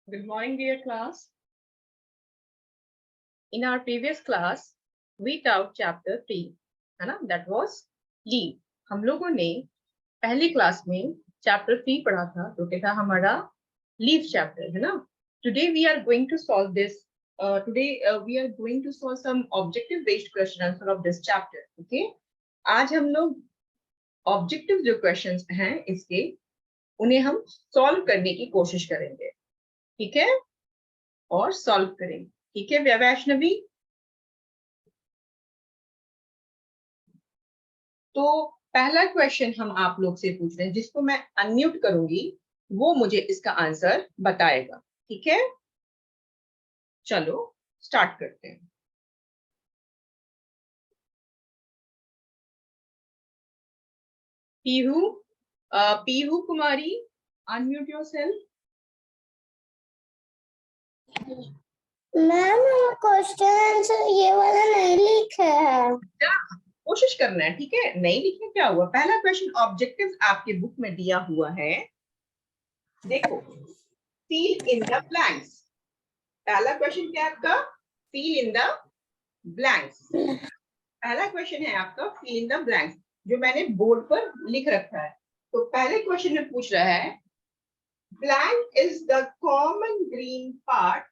Good morning, dear class. In our previous class, we taught chapter 3, है ना? That was leave. हम लोगों ने पहली क्लास में chapter 3 पढ़ा था, जो कि था हमारा leave chapter, है ना? Today we are going to solve this. We are going to solve some objective-based question answer of this chapter. Okay? आज हम लोग objective जो questions हैं इसके, उन्हें हम solve करने की कोशिश करेंगे. ठीक है? और solve करेंगे. ठीक है वैष्णवी? तो पहला क्वेश्चन हम आप लोग से पूछ रहे हैं, जिसको मैं अनम्यूट करूंगी वो मुझे इसका आंसर बताएगा. ठीक है, चलो स्टार्ट करते हैं. Pihu Kumari, unmute yourself. Ma'am question answer ये वाला नहीं लिखा है. कोशिश करना है. ठीक है, नहीं लिखना क्या हुआ. पहला क्वेश्चन ऑब्जेक्टिव आपके बुक में दिया हुआ है. देखो, फिल इन द ब्लैंक्स. पहला क्वेश्चन क्या है आपका? Fill in the blanks. पहला क्वेश्चन है आपका फिल इन द ब्लैंक्स, जो मैंने बोर्ड पर लिख रखा है. तो पहले क्वेश्चन में पूछ रहा है, blank is the common green part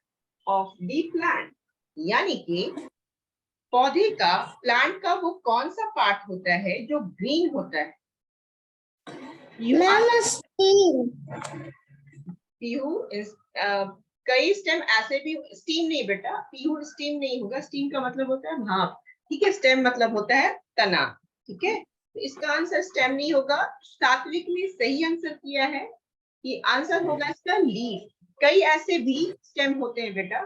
of the plant. यानी कि पौधे का, प्लांट का वो कौन सा पार्ट होता है जो ग्रीन होता है? कई स्टेम ऐसे भी. स्टीम नहीं बेटा, पीहू स्टीम नहीं होगा. स्टीम का मतलब होता है भाप. ठीक है, स्टेम मतलब होता है तना. ठीक है, तो इसका आंसर स्टेम नहीं होगा. सात्विक ने सही आंसर किया है कि आंसर होगा इसका लीफ. कई ऐसे भी स्टेम होते हैं बेटा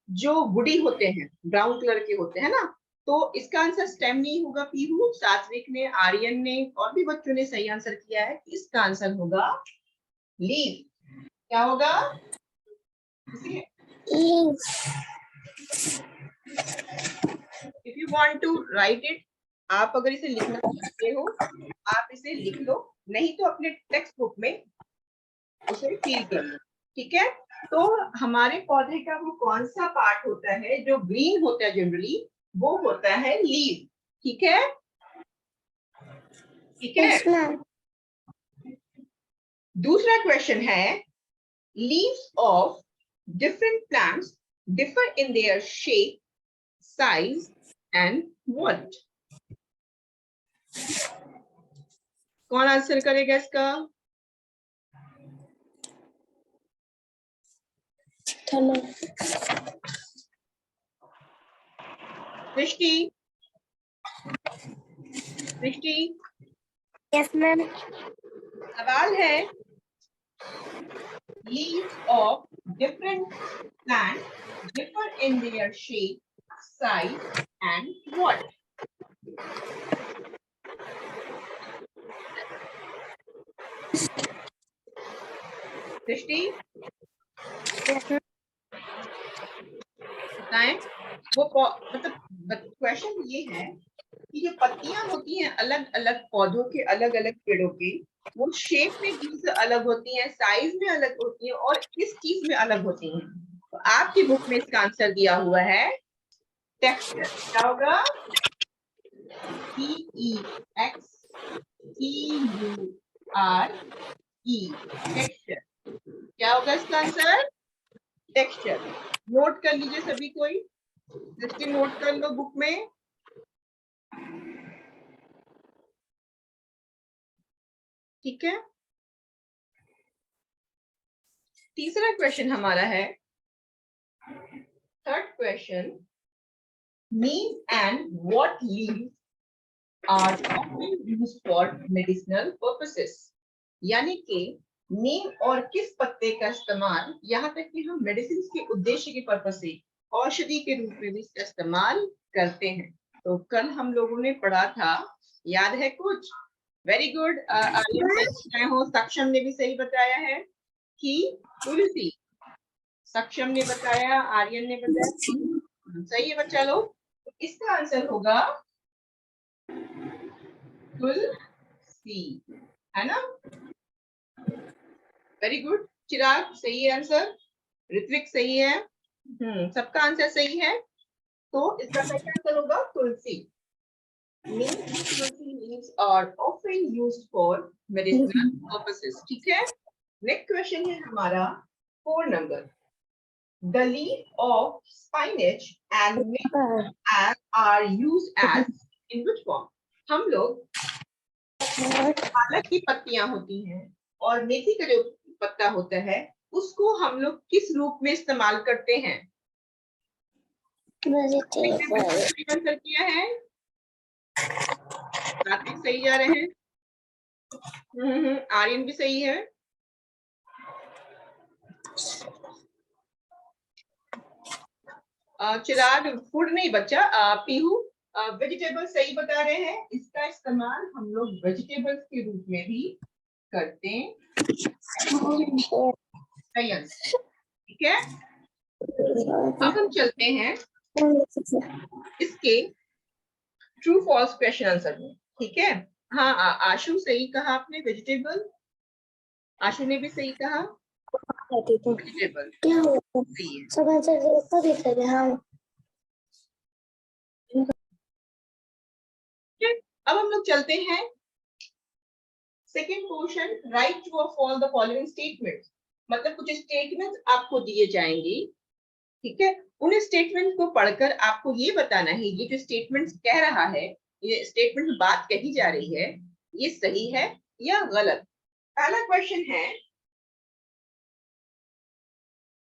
जो वुडी होते हैं, ब्राउन कलर के होते हैं ना. तो इसका आंसर स्टेम नहीं होगा. पीहू, सात्विक ने, आर्यन ने और भी बच्चों ने सही आंसर किया है. इसका आंसर होगा लीफ. क्या होगा? If you want to write it, आप अगर इसे लिखना चाहते हो आप इसे लिख लो, नहीं तो अपने टेक्स्ट बुक में उसे फिल कर लो. ठीक है, तो हमारे पौधे का वो कौन सा पार्ट होता है जो ग्रीन होता है जनरली? वो होता है लीव. ठीक है, ठीक है. दूसरा क्वेश्चन है, leaves of different plants differ in their shape, size and what. कौन आंसर करेगा इसका? सृष्टि, सृष्टि. Yes ma'am. सवाल है, leaves of different plants differ in their shape, size and what? सृष्टि बताएं. वो मतलब क्वेश्चन ये है कि जो पत्तियां होती हैं अलग अलग पौधों के, अलग अलग पेड़ों के, वो शेप में किससे अलग होती हैं, साइज में अलग होती हैं और किस चीज में अलग होती हैं. तो आपकी बुक में इसका आंसर दिया हुआ है टेक्सचर. क्या होगा? TEXTURE, texture. क्या होगा इसका आंसर? टेक्सचर. नोट कर लीजिए सभी कोई, जस्ट नोट कर लो बुक में. ठीक है, तीसरा क्वेश्चन हमारा है, third question, neem and what leaves are often used for medicinal purposes. यानी कि नीम और किस पत्ते का इस्तेमाल, यहाँ तक कि हम मेडिसिन के उद्देश्य के पर्पस से, औषधि के रूप में भी इसका इस्तेमाल करते हैं. तो कल हम लोगों ने पढ़ा था, याद है कुछ? Very good. आर्यन हो, सक्षम ने भी सही बताया है कि तुलसी. सक्षम ने बताया, आर्यन ने बताया. सही है बच्चा लोग. तो इसका आंसर होगा तुलसी, है ना. Very good. चिराग, सही है आंसर. ऋत्विक सही है। सबका आंसर सही है। तो इसका सही आंसर होगा तुलसी। Neem and tulsi leaves are often used for medicinal purposes. ठीक है। नेक्स्ट क्वेश्चन है हमारा 4 number. The leaf of spinach and mint are used as in which form? हम लोग पालक की पत्तियां होती हैं और मेथी का जो पत्ता होता है उसको हम लोग किस रूप में इस्तेमाल करते हैं? आंसर किया है। कार्तिक सही जा रहे हैं। आर्यन भी सही है। चिराग फूड नहीं बच्चा, पीहू वेजिटेबल सही बता रहे हैं। इसका इस्तेमाल हम लोग वेजिटेबल्स के रूप में भी करते हैं। ठीक है। अब हम चलते हैं इसके ट्रू फॉल्स क्वेश्चन आंसर में। ठीक है। हाँ, आशु सही कहा आपने, वेजिटेबल। आशु ने भी सही कहा वेजिटेबल। क्या हुआ? सही है। सब आंसर दिख रहे हैं। अब हम लोग चलते हैं सेकेंड क्वेश्चन। राइट ट्रू और फॉल्स द फॉलोइंग स्टेटमेंट्स। मतलब कुछ स्टेटमेंट्स आपको दिए जाएंगे। ठीक है। उन स्टेटमेंट को पढ़कर आपको ये बताना है ये जो स्टेटमेंट कह रहा है, ये स्टेटमेंट बात कही जा रही है, ये सही है या गलत। पहला क्वेश्चन है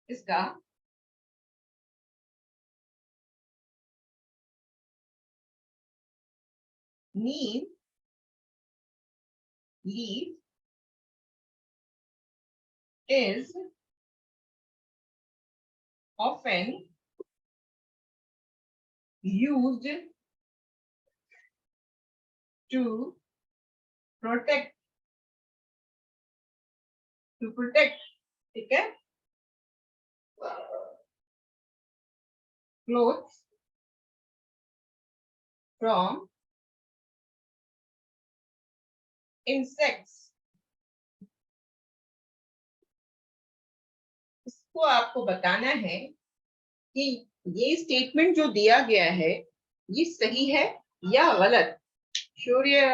इसका, नीम leaf is often used to protect ठीक है, clothes from insects। इसको आपको बताना है कि ये स्टेटमेंट जो दिया गया है ये सही है या गलत। सूर्य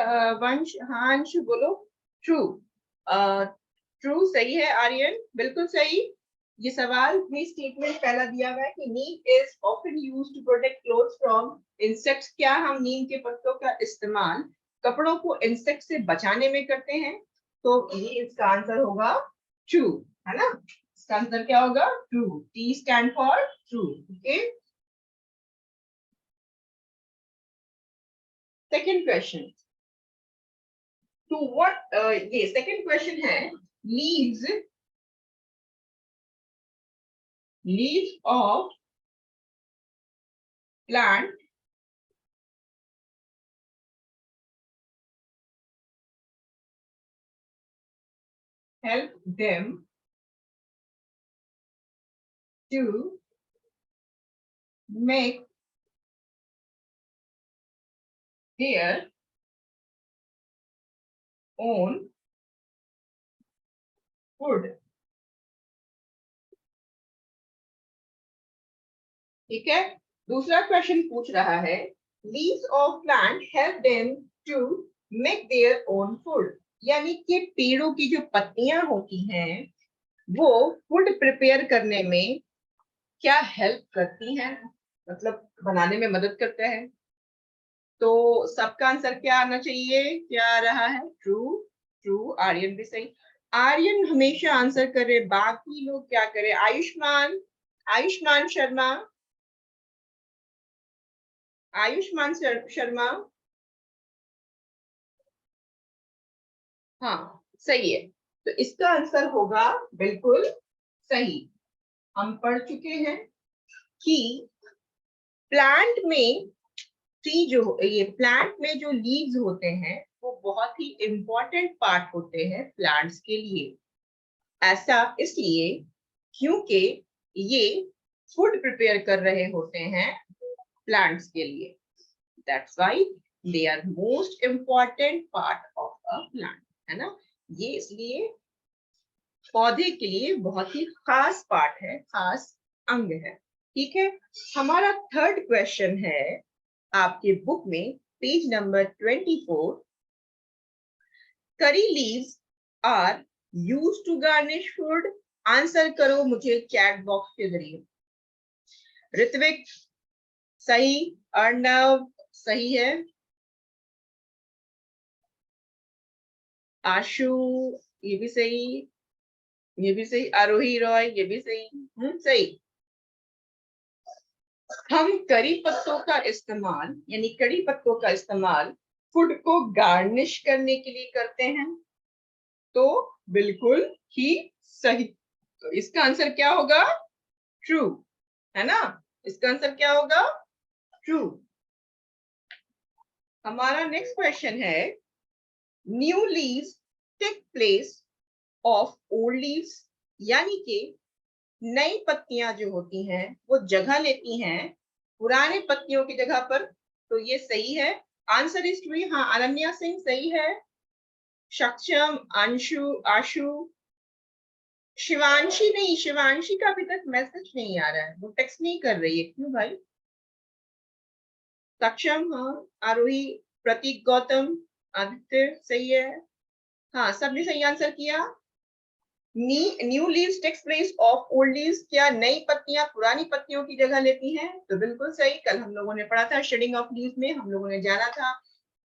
वंश हांश बोलो ट्रू। ट्रू सही है आर्यन, बिल्कुल सही। ये सवाल में स्टेटमेंट पहला दिया हुआ है कि neem is often used to protect clothes from insects. क्या हम नीम के पत्तों का इस्तेमाल कपड़ों को इंसेक्ट से बचाने में करते हैं? तो ये इसका आंसर होगा ट्रू, है ना। इसका आंसर क्या होगा? True. T stand for true. Okay. Second question, to what, ये सेकेंड क्वेश्चन है, leaves of plant help them to make their own food। ठीक है। दूसरा क्वेश्चन पूछ रहा है, leaves of plant help them to make their own food। यानी कि पेड़ों की जो पत्तियां होती हैं वो फूड प्रिपेयर करने में क्या हेल्प करती हैं, मतलब बनाने में मदद करता है। तो सबका आंसर क्या आना चाहिए? क्या आ रहा है? ट्रू। ट्रू। आर्यन भी सही। आर्यन हमेशा आंसर करे, बाकी लोग क्या करे? आयुष्मान, आयुष्मान शर्मा, आयुष्मान शर्मा। हाँ सही है। तो इसका आंसर होगा बिल्कुल सही। हम पढ़ चुके हैं कि प्लांट में ये प्लांट में जो लीव्स होते हैं वो बहुत ही इंपॉर्टेंट पार्ट होते हैं प्लांट्स के लिए। ऐसा इसलिए क्योंकि ये फूड प्रिपेयर कर रहे होते हैं प्लांट्स के लिए। That's why they are most important part of a plant, है ना। ये इसलिए पौधे के लिए बहुत ही खास पार्ट है, खास अंग है। ठीक है, हमारा थर्ड क्वेश्चन है आपके बुक में page number 24। Curry leaves are used to garnish food. Answer करो मुझे चैट बॉक्स के जरिए। ऋत्विक सही, अर्णव सही है, आशु ये भी सही, ये भी सही, आरोही रॉय ये भी सही, सही। हम करी पत्तों का इस्तेमाल यानी कड़ी पत्तों का इस्तेमाल फूड को गार्निश करने के लिए करते हैं, तो बिल्कुल ही सही। तो इसका आंसर क्या होगा? ट्रू, है ना? इसका आंसर क्या होगा? ट्रू। हमारा नेक्स्ट क्वेश्चन है, new leaves take place of old leaves, यानी कि नई पत्तियां जो होती हैं वो जगह लेती हैं पुराने पत्तियों की जगह पर। तो ये सही है, आंसर इज ट्रू। हाँ, अनन्या सिंह सही है, सक्षम, अंशु, आशु, शिवांशी नहीं, शिवांशी का अभी तक मैसेज नहीं आ रहा है, वो टेक्स्ट नहीं कर रही है, क्यों भाई? सक्षम, हाँ, आरोही, प्रतीक, गौतम, आदित्य सही है। हाँ, सबने सही आंसर किया। New leaves takes place of old leaves, क्या नई पत्तियां पुरानी पत्तियों की जगह लेती हैं? तो बिल्कुल सही। कल हम लोगों ने पढ़ा था शेडिंग ऑफ लीव्स में, हम लोगों ने जाना था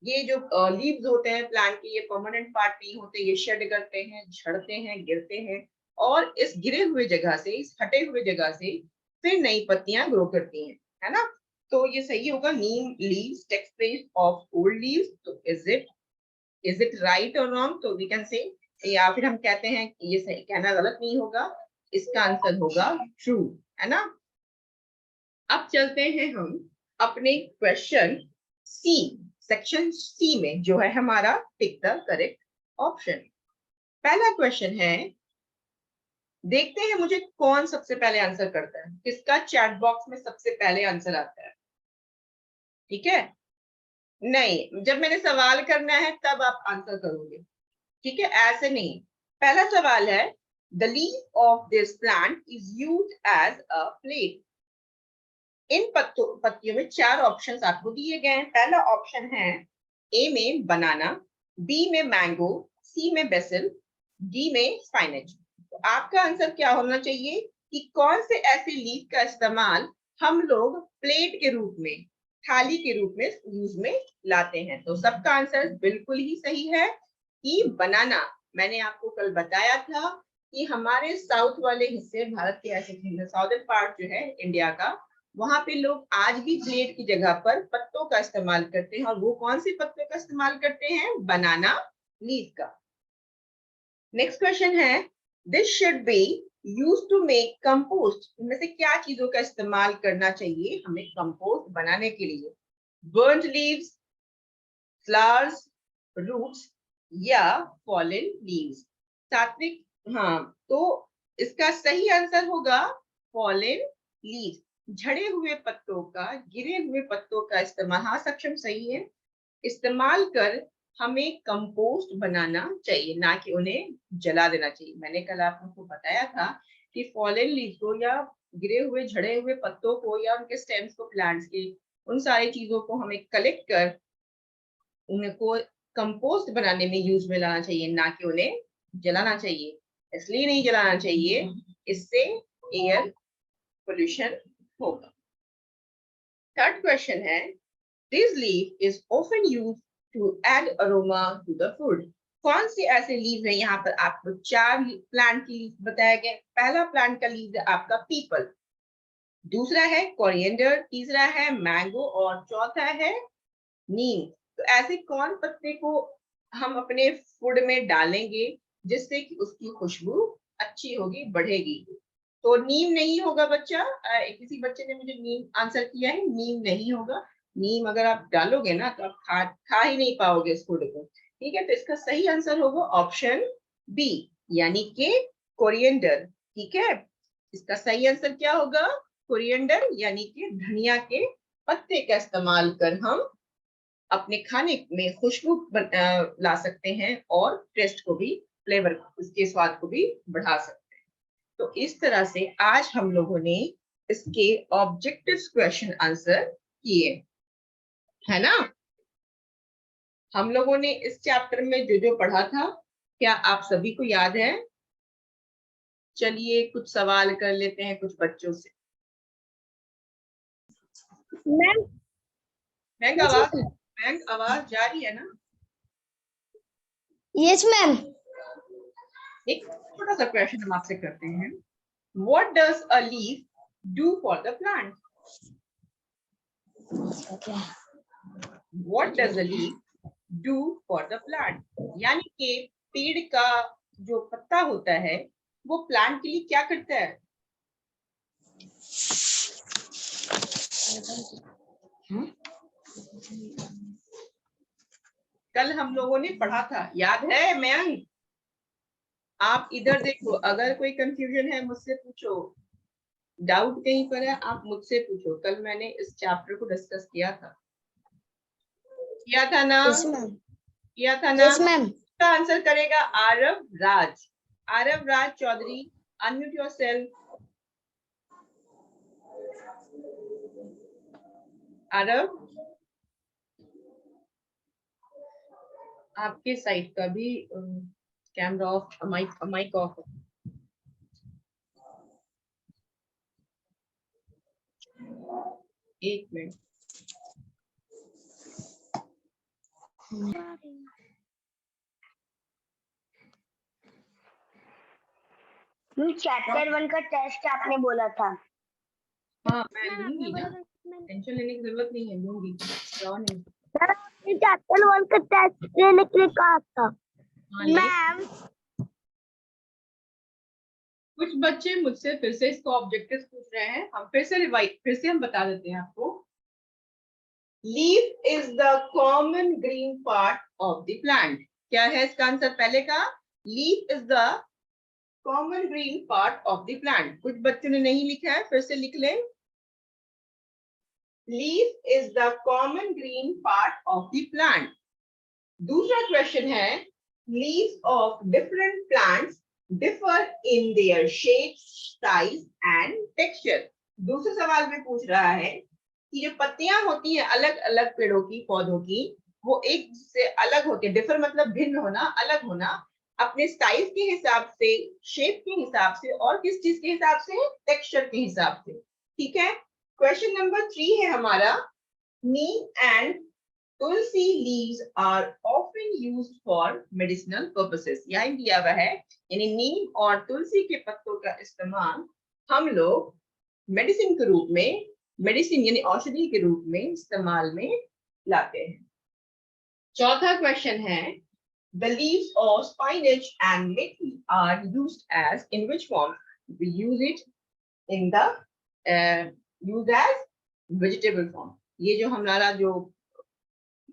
ये जो लीव्स होते हैं प्लांट के, ये परमानेंट पार्ट नहीं होते, ये शेड करते हैं, झड़ते हैं, गिरते हैं, और इस गिरे हुए जगह से, इस हटे हुए जगह से फिर नई पत्तियां ग्रो करती हैं, है ना? तो ये सही होगा, new leaves takes place of old leaves. तो इज इट राइट और रॉन्ग? तो वी कैन से, या फिर हम कहते हैं कि ये सही, कहना गलत नहीं होगा, इसका आंसर होगा ट्रू, है ना? अब चलते हैं हम अपने क्वेश्चन सी, सेक्शन सी में, जो है हमारा टिक द करेक्ट ऑप्शन। पहला क्वेश्चन है, देखते हैं मुझे कौन सबसे पहले आंसर करता है, किसका चैट बॉक्स में सबसे पहले आंसर आता है। ठीक है, नहीं, जब मैंने सवाल करना है तब आप आंसर करोगे, ठीक है, ऐसे नहीं। पहला सवाल है, the leaf of this plant is used as a plate. इन पत्तियों में चार ऑप्शंस आपको दिए गए हैं। पहला ऑप्शन है ए में बनाना, बी में मैंगो, सी में बेसिल, डी में स्पाइनच। तो आपका आंसर क्या होना चाहिए कि कौन से ऐसे लीफ का इस्तेमाल हम लोग प्लेट के रूप में, थाली के रूप में यूज में लाते हैं। तो सबका आंसर बिल्कुल ही सही है कि बनाना। मैंने आपको कल बताया था कि हमारे साउथ वाले हिस्से, भारत के ऐसे साउदर्न पार्ट जो है इंडिया का, वहां पे लोग आज भी प्लेट की जगह पर पत्तों का इस्तेमाल करते हैं, और वो कौन से पत्तों का इस्तेमाल करते हैं? बनाना लीफ का। नेक्स्ट क्वेश्चन है, this should be used to make compost. इनमें से क्या चीजों का इस्तेमाल करना चाहिए हमें कंपोस्ट बनाने के लिए? बर्न्ड लीव्स, फ्लावर्स, रूट्स, या फॉलन लीव्स? सात्विक, हाँ, तो इसका सही आंसर होगा फॉलन लीव्स, झड़े हुए पत्तों का, गिरे हुए पत्तों का इस्तेमाल। हाँ, सक्षम सही है, इस्तेमाल कर हमें कंपोस्ट बनाना चाहिए, ना कि उन्हें जला देना चाहिए। मैंने कल आपको बताया था कि फॉलन लीव्स को, या गिरे हुए झड़े हुए पत्तों को, या उनके स्टेम्स को, प्लांट्स के, उन सारी चीजों को हमें कलेक्ट कर उनको कंपोस्ट बनाने में यूज में लाना चाहिए, ना कि उन्हें जलाना चाहिए। इसलिए नहीं जलाना चाहिए, इससे एयर पोल्यूशन होगा। थर्ड क्वेश्चन है, this leaf is often used to add aroma to the food. कौन से ऐसे लीव है? यहाँ पर आपको चार प्लांट की लीव बताया गया। पहला प्लांट का लीव है आपका पीपल, दूसरा है कोरिएंडर, तीसरा है मैंगो, और चौथा है नीम। तो ऐसे कौन पत्ते को हम अपने फूड में डालेंगे जिससे कि उसकी खुशबू अच्छी होगी, बढ़ेगी? तो नीम नहीं होगा बच्चा। किसी बच्चे ने मुझे नीम आंसर किया है, नीम नहीं होगा। नीम अगर आप डालोगे ना तो आप खा ही नहीं पाओगे इस फूड को। ठीक है, तो इसका सही आंसर होगा ऑप्शन बी, यानी कि कोरिएंडर। ठीक है, इसका सही आंसर क्या होगा? कोरिएंडर, यानी कि धनिया के पत्ते का इस्तेमाल कर हम अपने खाने में खुशबू ला सकते हैं और टेस्ट को भी फ्लेवर, उसके स्वाद को भी बढ़ा सकते हैं। तो इस तरह से आज हम लोगों ने इसके ऑब्जेक्टिव क्वेश्चन आंसर किए, है ना। हम लोगों ने इस चैप्टर में जो जो पढ़ा था, क्या आप सभी को याद है? चलिए कुछ सवाल कर लेते हैं कुछ बच्चों से। मैम बैंक आवाज जा रही है ना? Yes ma'am. एक छोटा सा क्वेश्चन हम आपसे करते हैं। What does a leaf do for the plant? What does a leaf do for the plant? यानी कि पेड़ का जो पत्ता होता है वो प्लांट के लिए क्या करता है? कल हम लोगों ने पढ़ा था, याद है मयंक? आप इधर देखो, अगर कोई कंफ्यूजन है मुझसे पूछो, डाउट कहीं पर है आप मुझसे पूछो। कल मैंने इस चैप्टर को डिस्कस किया था ना? Yes ma'am. किया था ना? Yes ma'am. इसका आंसर करेगा आरव राज। आरव राज चौधरी, अनम्यूट योरसेल्फ। आरव, आपके साइड का भी कैमरा ऑफ, माइक ऑफ। एक मिनट। चैप्टर 1 का टेस्ट आपने बोला था। हाँ मैं लूंगी ना, टेंशन लेने की जरूरत नहीं है, लूंगी। चैप्टर 1 का टेस्ट लेने के लिए कहा था मैम। कुछ बच्चे मुझसे फिर से इसको ऑब्जेक्टिव्स पूछ रहे हैं, हम फिर से हम बता देते हैं आपको। Leaf is the common green part of the plant. क्या है इसका आंसर पहले का? Leaf is the common green part of the plant. कुछ बच्चों ने नहीं लिखा है, फिर से लिख लें। Leaf is the common green part of the plant. दूसरा क्वेश्चन है, leaves of different plants differ in their shape, size and texture. दूसरे सवाल में पूछ रहा है कि जो पत्तियां होती हैं अलग अलग पेड़ों की, पौधों की, वो एक से अलग होती है। डिफर मतलब भिन्न होना, अलग होना, अपने साइज के हिसाब से, शेप के हिसाब से, और किस चीज के हिसाब से? टेक्सचर के हिसाब से। ठीक है। क्वेश्चन नंबर 3 है हमारा, neem and tulsi leaves are often used for medicinal purposes। यहाँ दिया हुआ है, यानी नीम और तुलसी के पत्तों का इस्तेमाल हम लोग मेडिसिन के रूप में, मेडिसिन यानी औषधि के रूप में इस्तेमाल में लाते हैं। चौथा क्वेश्चन है, the leaves of spinach and methi are used as in which form? We use it in the used as vegetable form। ये जो हमारा जो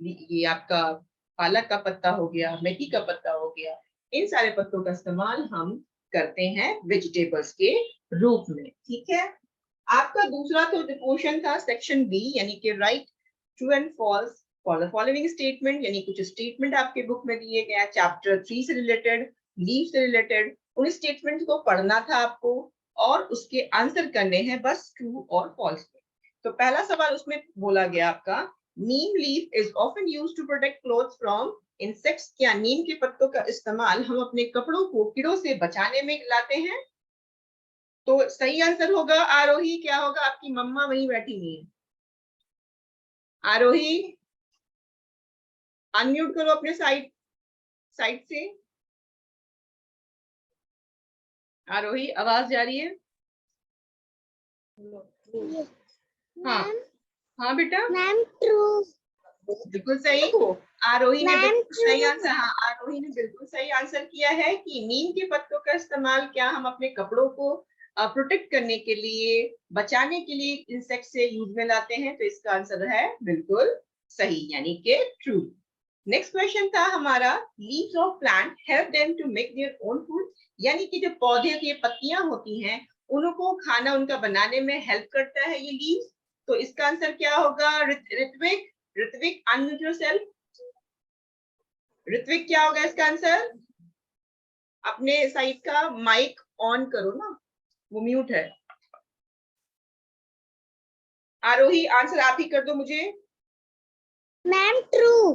ये आपका पालक का पत्ता हो गया, मेथी का पत्ता हो गया, इन सारे पत्तों का इस्तेमाल हम करते हैं वेजिटेबल्स के रूप में। ठीक है। आपका दूसरा तो क्वेश्चन था सेक्शन बी, यानी कि write true and false for the following statement, यानी कुछ स्टेटमेंट आपके बुक में दिए गए हैं चैप्टर 3 से रिलेटेड, लीव से रिलेटेड। उन स्टेटमेंट को पढ़ना था आपको और उसके आंसर करने हैं बस ट्रू और फॉल्स में। तो पहला सवाल उसमें बोला गया आपका, neem leaf is often used to protect clothes from insects. क्या नीम के पत्तों का इस्तेमाल हम अपने कपड़ों को कीड़ों से बचाने में लाते हैं? तो सही आंसर होगा आरोही, क्या होगा? आपकी मम्मा वहीं बैठी हुई है। आरोही अनम्यूट करो अपने साइड से। आरोही आवाज जा रही है? हाँ हाँ बेटा, मैम ट्रू। बिल्कुल सही। आरोही ने बिल्कुल सही आंसर, हाँ आरोही ने बिल्कुल सही आंसर किया है कि नीम के पत्तों का इस्तेमाल क्या हम अपने कपड़ों को प्रोटेक्ट करने के लिए, बचाने के लिए इंसेक्ट से यूज में लाते हैं। तो इसका आंसर है बिल्कुल सही, यानी कि ट्रू। नेक्स्ट क्वेश्चन था हमारा, leaves of plant help them to make their own food. यानी कि जो पौधे की पत्तियां होती हैं उनको खाना उनका बनाने में हेल्प करता है ये लीव्स। तो इसका आंसर क्या होगा? Ritvik, Ritvik unmute yourself. ऋत्विक क्या होगा इसका आंसर? अपने साइड का माइक ऑन करो ना, वो म्यूट है। आरोही आंसर आप ही कर दो मुझे। Ma'am true.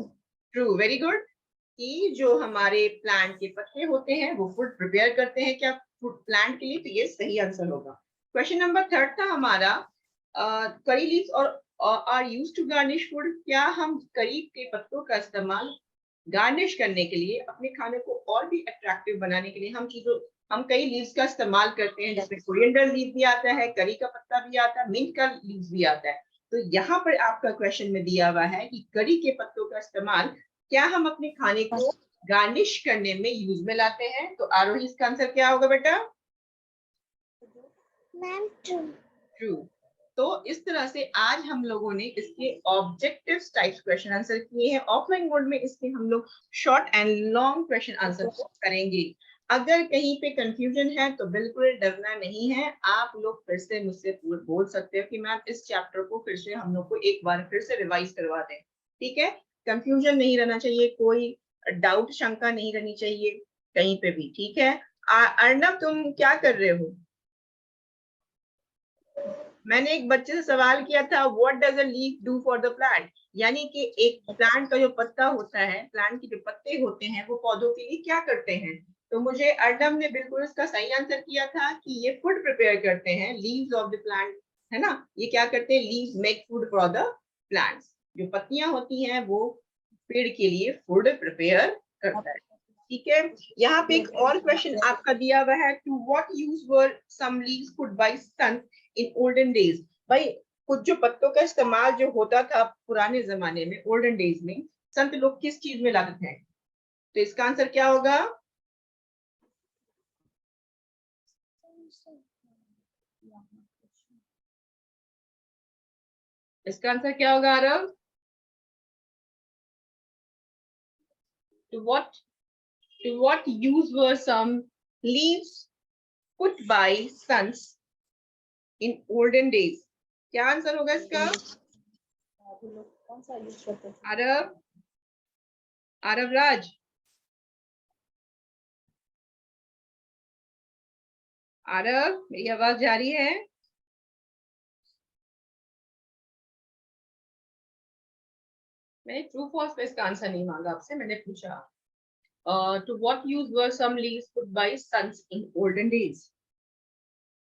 True, very good. कि जो हमारे प्लांट के पत्ते होते हैं वो फूड प्रिपेयर करते हैं क्या फूड प्लांट के लिए, तो ये सही आंसर होगा। क्वेश्चन नंबर 3 था हमारा, करी लीव्स और are used to garnish food. क्या हम करी के पत्तों का इस्तेमाल गार्निश करने के लिए, अपने खाने को और भी अट्रैक्टिव बनाने के लिए हम कई लीव्स का इस्तेमाल करते हैं, जिसमें कोरिएंडर लीव भी आता है, करी का पत्ता भी आता है, मिंट का लीव्स भी आता है। तो यहाँ पर आपका क्वेश्चन में दिया हुआ है कि करी के पत्तों का इस्तेमाल क्या हम अपने खाने को गार्निश करने में यूज में लाते हैं। तो आरोही इसका आंसर क्या होगा बेटा? Ma'am true. ट्रू। तो इस तरह से आज हम लोगों ने इसके ऑब्जेक्टिव टाइप क्वेश्चन आंसर किए हैं। ऑफलाइन मोड में इसके हम लोग short and long question answer करेंगे। अगर कहीं पे कंफ्यूजन है तो बिल्कुल डरना नहीं है, आप लोग फिर से मुझसे बोल सकते हो कि मैम इस चैप्टर को फिर से हम लोग को एक बार फिर से रिवाइज करवा दें। ठीक है, कंफ्यूजन नहीं रहना चाहिए, कोई डाउट शंका नहीं रहनी चाहिए कहीं पे भी। ठीक है, अर्नब तुम क्या कर रहे हो? मैंने एक बच्चे से सवाल किया था, what does a leaf do for the plant, यानी कि एक प्लांट का जो पत्ता होता है, प्लांट के जो पत्ते होते हैं वो पौधों के लिए क्या करते हैं। तो मुझे अर्नब ने बिल्कुल इसका सही आंसर किया था कि ये फूड प्रिपेयर करते हैं, लीव्स ऑफ द प्लांट, है ना। ये क्या करते हैं, leaves make food for the plants. जो पत्तियां होती हैं वो पेड़ के लिए फूड प्रिपेयर करता है। ठीक है, यहाँ पे एक और क्वेश्चन आपका दिया हुआ है, to what use were some leaves put by sun in olden days. भाई कुछ जो पत्तों का इस्तेमाल जो होता था पुराने जमाने में, ओल्डन डेज में, संत लोग किस चीज में लाते थे। तो इसका आंसर क्या होगा? इसका आंसर क्या होगा Aarav? to what use were some leaves put by sons in olden days? क्या आंसर होगा इसका? आरव, आरव राज, आरव मेरी आवाज जा रही है? मैंने ट्रू फॉल्स पे इसका आंसर नहीं मांगा आपसे, मैंने पूछा to what use were some leaves put by sons in olden days.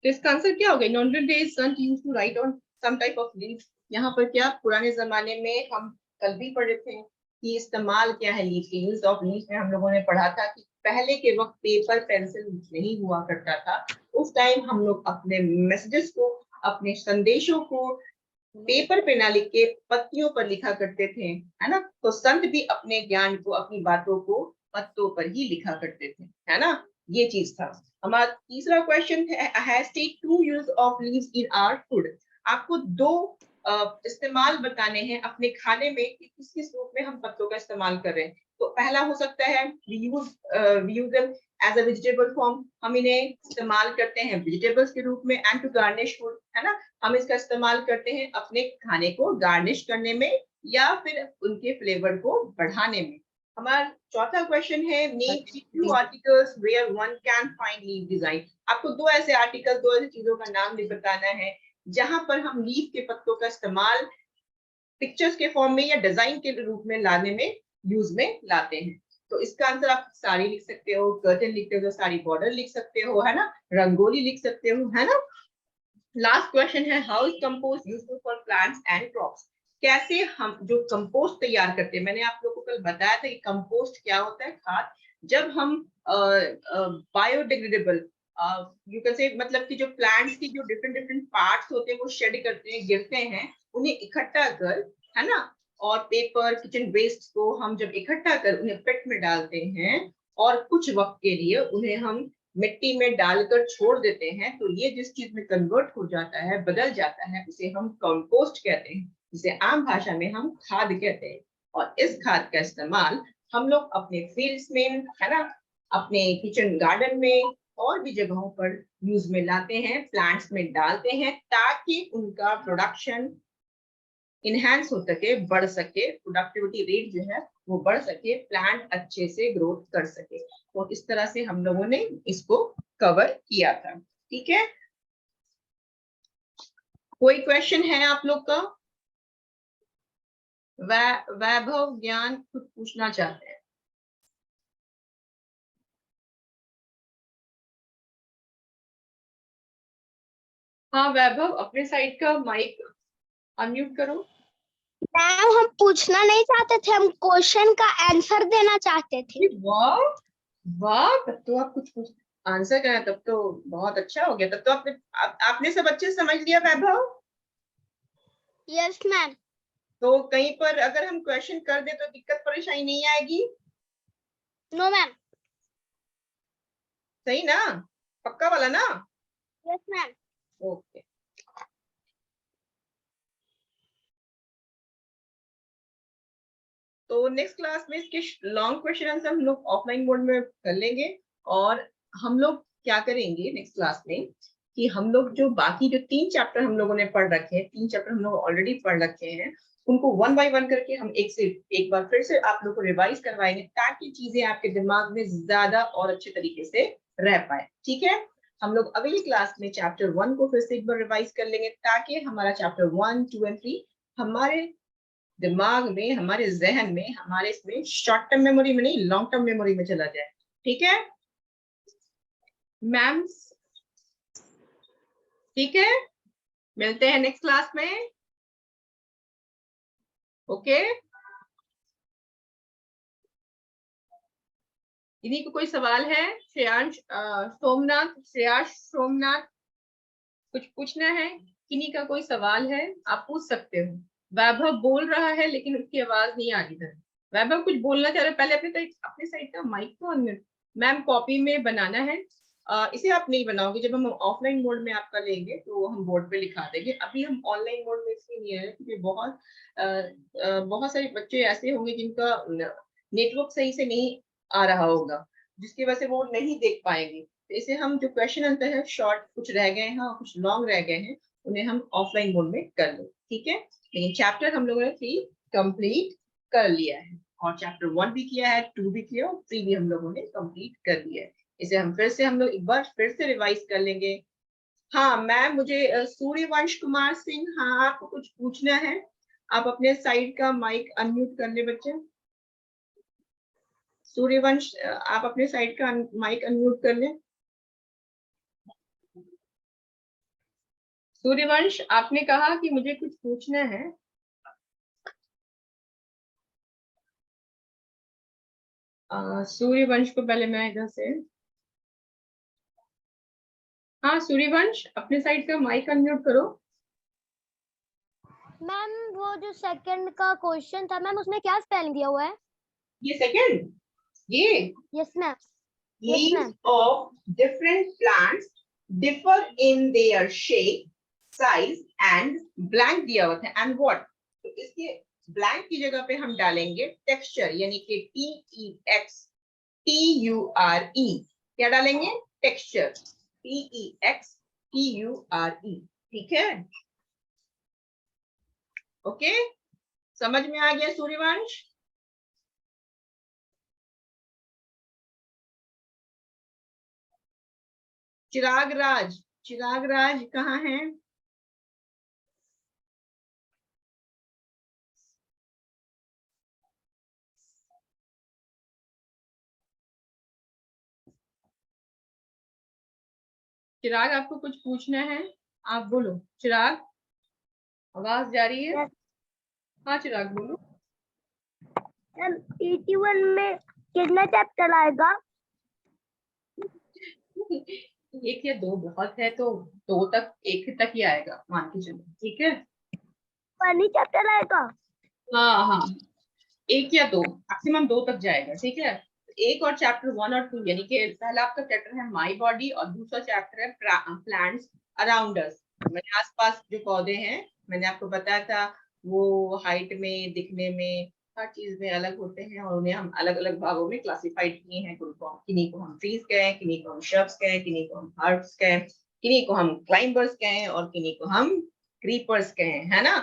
तो इसका आंसर क्या होगा? In olden days sons used to write on some type of leaves. यहाँ पर क्या पुराने जमाने में, हम कल भी पढ़े थे कि इस्तेमाल क्या है लीव के, यूज ऑफ लीव में हम लोगों ने पढ़ा था कि पहले के वक्त पेपर पेंसिल नहीं हुआ करता था। उस टाइम हम लोग अपने मैसेजेस को, अपने संदेशों को पेपर पे ना लिख के पत्तियों पर लिखा करते थे, है ना। तो संत भी अपने ज्ञान को, अपनी बातों को पत्तों पर ही लिखा करते थे, है ना। ये चीज था। हमारा तीसरा क्वेश्चन है state two use of leaves in our food. आपको दो इस्तेमाल बताने हैं अपने खाने में कि किस किस रूप में हम पत्तों का इस्तेमाल कर रहे हैं। तो पहला हो सकता है we use them as a vegetable form, हम इन्हें इस्तेमाल करते हैं वेजिटेबल्स के रूप में, एंड टू गार्निश फूड, है ना। हम इसका इस्तेमाल करते हैं अपने खाने को गार्निश करने में या फिर उनके फ्लेवर को बढ़ाने में। हमारा चौथा क्वेश्चन है, name two articles where one can find leaf design. आपको दो ऐसे आर्टिकल, दो ऐसी चीजों का नाम भी बताना है जहां पर हम लीफ के पत्तों का इस्तेमाल पिक्चर्स के फॉर्म में या डिजाइन के रूप में लाने में, यूज में लाते हैं। तो इसका आंसर आप साड़ी लिख सकते हो, कर्टन लिखते हो तो साड़ी बॉर्डर लिख सकते हो, है ना, रंगोली लिख सकते हो, है ना। लास्ट क्वेश्चन है, how is compost useful for plants and crops. कैसे हम जो कंपोस्ट तैयार करते हैं, मैंने आप लोगों को कल बताया था कि कंपोस्ट क्या होता है, खाद। जब हम बायोडिग्रेडेबल, यू कैन से, मतलब कि जो प्लांट्स की जो डिफरेंट डिफरेंट पार्ट्स होते हैं वो शेड करते हैं, गिरते हैं, उन्हें इकट्ठा कर, है ना, और पेपर किचन वेस्ट को हम जब इकट्ठा कर उन्हें पेट में डालते हैं और कुछ वक्त के लिए उन्हें हम मिट्टी में डालकर छोड़ देते हैं, तो ये जिस चीज में कन्वर्ट हो जाता है, बदल जाता है, उसे हम कंपोस्ट कहते हैं, जिसे आम भाषा में हम खाद कहते हैं। और इस खाद का इस्तेमाल हम लोग अपने फील्ड्स में, है ना, अपने किचन गार्डन में और भी जगहों पर यूज में लाते हैं, प्लांट्स में डालते हैं ताकि उनका प्रोडक्शन इनहेंस हो सके, बढ़ सके, प्रोडक्टिविटी रेट जो है वो बढ़ सके, प्लांट अच्छे से ग्रोथ कर सके। तो इस तरह से हम लोगों ने इसको कवर किया था। ठीक है, कोई क्वेश्चन है आप लोग का? वैभव ज्ञान कुछ पूछना चाहते हैं? हाँ वैभव, अपने साइड का माइक अनम्यूट करो। मैम हम पूछना नहीं चाहते थे, हम क्वेश्चन का आंसर देना चाहते थे। वाह वाह, तब तो आप कुछ आंसर करें, तब तो बहुत अच्छा हो गया। तब तो आपने सब अच्छे से समझ लिया वैभव। Yes ma'am. तो कहीं पर अगर हम क्वेश्चन कर दे तो दिक्कत परेशानी नहीं आएगी? No ma'am. सही ना, पक्का वाला ना? Yes ma'am. ओके, तो नेक्स्ट क्लास में इसके लॉन्ग क्वेश्चन आंसर हम लोग ऑफलाइन मोड में कर लेंगे। और हम लोग क्या करेंगे नेक्स्ट क्लास में कि हम लोग जो बाकी जो 3 चैप्टर हम लोगों ने पढ़ रखे हैं, 3 चैप्टर हम लोग ऑलरेडी पढ़ रखे हैं, उनको 1 बाय 1 करके हम एक बार फिर से आप लोग को रिवाइज करवाएंगे, ताकि चीजें आपके दिमाग में ज्यादा और अच्छे तरीके से रह पाए। ठीक है, हम लोग अगली क्लास में चैप्टर 1 को फिर से एक बार रिवाइज कर लेंगे, ताकि हमारा चैप्टर 1, 2 एंड 3 हमारे दिमाग में, हमारे जहन में, हमारे इसमें शॉर्ट टर्म मेमोरी में नहीं, लॉन्ग टर्म मेमोरी में चला जाए। ठीक है मैम? ठीक है, मिलते हैं नेक्स्ट क्लास में। ओके, इन्हीं को कोई सवाल है? श्रेयांश, सोमनाथ, कुछ पूछना है? किन्हीं का कोई सवाल है, आप पूछ सकते हो। वैभव बोल रहा है लेकिन उसकी आवाज नहीं आ रही है। वैभव कुछ बोलना चाह रहे, पहले अपने साइड का माइक तो अनम्यूट। मैम कॉपी में बनाना है, इसे आप नहीं बनाओगे, जब हम ऑफलाइन मोड में आपका लेंगे तो हम बोर्ड पे लिखा देंगे। अभी हम ऑनलाइन मोड में इसलिए नहीं है क्योंकि बहुत सारे बच्चे ऐसे होंगे जिनका नेटवर्क सही से नहीं आ रहा होगा, जिसकी वजह से वो नहीं देख पाएंगे। तो इसे हम जो क्वेश्चन आंसर है शॉर्ट कुछ रह गए हैं और कुछ लॉन्ग रह गए हैं, उन्हें हम ऑफलाइन मोड में कर लें। ठीक है, लेकिन चैप्टर हम लोगों ने 3 कंप्लीट कर लिया है, और चैप्टर 1 भी किया है, 2 भी किया और 3 भी हम लोगों ने कंप्लीट कर लिया है। इसे हम लोग एक बार फिर से रिवाइज कर लेंगे। हाँ मैम, मुझे सूर्यवंश कुमार सिंह, हाँ आपको कुछ पूछना है? आप अपने साइड का माइक अनम्यूट कर ले बच्चे। सूर्यवंश, आप अपने साइड का माइक अनम्यूट कर ले। सूर्यवंश, आपने कहा कि मुझे कुछ पूछना है। सूर्यवंश को पहले मैं इधर से, हाँ सूर्यवंश अपने साइड का माइक अनम्यूट करो। मैम वो जो सेकंड का क्वेश्चन था मैम, उसमें क्या स्पेलिंग दिया हुआ है? ये सेकंड, ये yes ma'am. leaves of different plants differ in their shape, size and blank दिया हुआ था and what, तो इसके ब्लैंक की जगह पे हम डालेंगे टेक्सचर, यानी कि TEXTURE, क्या डालेंगे? Texture, TEXTURE। ठीक है, ओके, समझ में आ गया सूर्यवंश? चिराग राज कहाँ है? चिराग, आपको कुछ पूछना है? आप बोलो चिराग, आवाज जा रही है? हाँ चिराग बोलो। मैम 81 में कितना चैप्टर आएगा? एक या दो बहुत है, तो 2 तक, 1 तक ही आएगा मान के चलो। ठीक है, 1 ही चैप्टर आएगा? हाँ हाँ, 1 या 2, मैक्सिमम 2 तक जाएगा। ठीक है, एक और चैप्टर 1 और 2, यानी कि पहला आपका चैप्टर है माई बॉडी और दूसरा चैप्टर है प्लांट्स अराउंड अस। मैंने आसपास जो पौधे हैं, मैंने आपको बताया था, वो हाइट में, दिखने में, हर चीज में अलग होते हैं, और उन्हें हम अलग अलग भागों में क्लासिफाइड किए हैं। किन्हीं को हम ट्रीज कहें, किन्हीं को हम श्रब्स कहें, किन्हीं को हम हर्ब्स कहें, किन्हीं को हम क्लाइंबर्स कहें और किन्हीं को हम क्रीपर्स कहें, है ना?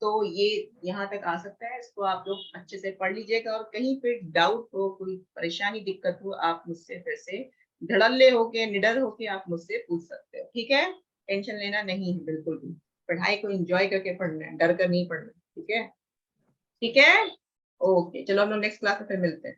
तो ये यहाँ तक आ सकता है, इसको आप लोग अच्छे से पढ़ लीजिएगा, और कहीं पे डाउट हो, कोई परेशानी दिक्कत हो, आप मुझसे फिर से धड़ल्ले होके निडर होके आप मुझसे पूछ सकते हो, ठीक है। टेंशन लेना नहीं है बिल्कुल भी, पढ़ाई को एंजॉय करके पढ़ना है, डर कर नहीं पढ़ना, ठीक है। ठीक है, ओके, चलो हम लोग नेक्स्ट क्लास में फिर मिलते हैं।